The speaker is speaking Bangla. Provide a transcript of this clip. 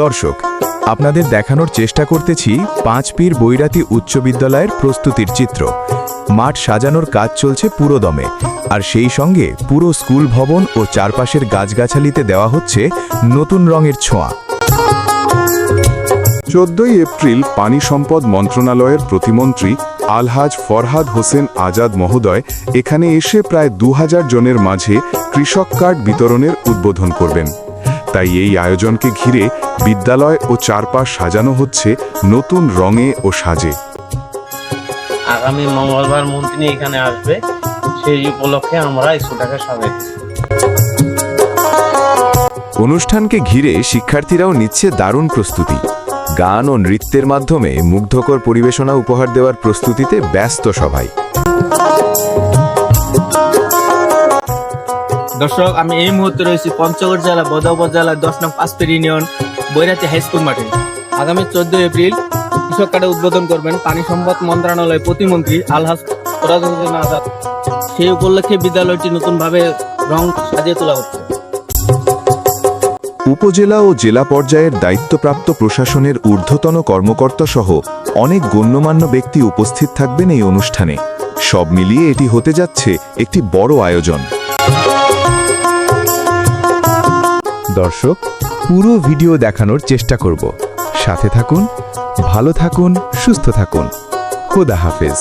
দর্শক, আপনাদের দেখানোর চেষ্টা করতেছি পাঁচপীর বৈরাতি উচ্চ বিদ্যালয়ের প্রস্তুতির চিত্র। মাঠ সাজানোর কাজ চলছে পুরোদমে, আর সেই সঙ্গে পুরো স্কুল ভবন ও চারপাশের গাছগাছালিতে দেওয়া হচ্ছে নতুন রঙের ছোঁয়া। 14 এপ্রিল পানি সম্পদ মন্ত্রণালয়ের প্রতিমন্ত্রী আলহাজ ফরহাদ হোসেন আজাদ মহোদয় এখানে এসে প্রায় 2000 জনের মাঝে কৃষক কার্ড বিতরণের উদ্বোধন করবেন। তাই এই আয়োজনকে ঘিরে বিদ্যালয় ও চারপাশ সাজানো হচ্ছে নতুন রঙে ও সাজে। আগামী মঙ্গলবার মন্ত্রী এখানে আসবে, সেই উপলক্ষে আমরা স্কুলটাকে সাজাইছি। অনুষ্ঠানকে ঘিরে শিক্ষার্থীরাও নিচ্ছে দারুণ প্রস্তুতি। গান ও নৃত্যের মাধ্যমে মুগ্ধকর পরিবেশনা উপহার দেওয়ার প্রস্তুতিতে ব্যস্ত সবাই। দর্শক, আমি এই মুহূর্তে রয়েছি পঞ্চগড় জেলা বদর উপজেলা 10 নং পাঁচপীর ইউনিয়ন বৈরাতি হাই স্কুল মাঠে। আগামী 14 এপ্রিল কৃষক কার্ডে উদ্বোধন করবেন পানি সম্পদ মন্ত্রণালয় প্রতিমন্ত্রী আলহাজ ফরহাদ হোসেন আজাদ। সেই উপলক্ষে বিদ্যালয়টি নতুনভাবে রং সাজিয়ে তোলা হচ্ছে। উপজেলা ও জেলা পর্যায়ের দায়িত্বপ্রাপ্ত প্রশাসনের ঊর্ধ্বতন কর্মকর্তা সহ অনেক গণ্যমান্য ব্যক্তি উপস্থিত থাকবেন এই অনুষ্ঠানে। সব মিলিয়ে এটি হতে যাচ্ছে একটি বড় আয়োজন। দর্শক, পুরো ভিডিও দেখানোর চেষ্টা করব। সাথে থাকুন, ভালো থাকুন, সুস্থ থাকুন। খোদা হাফেজ।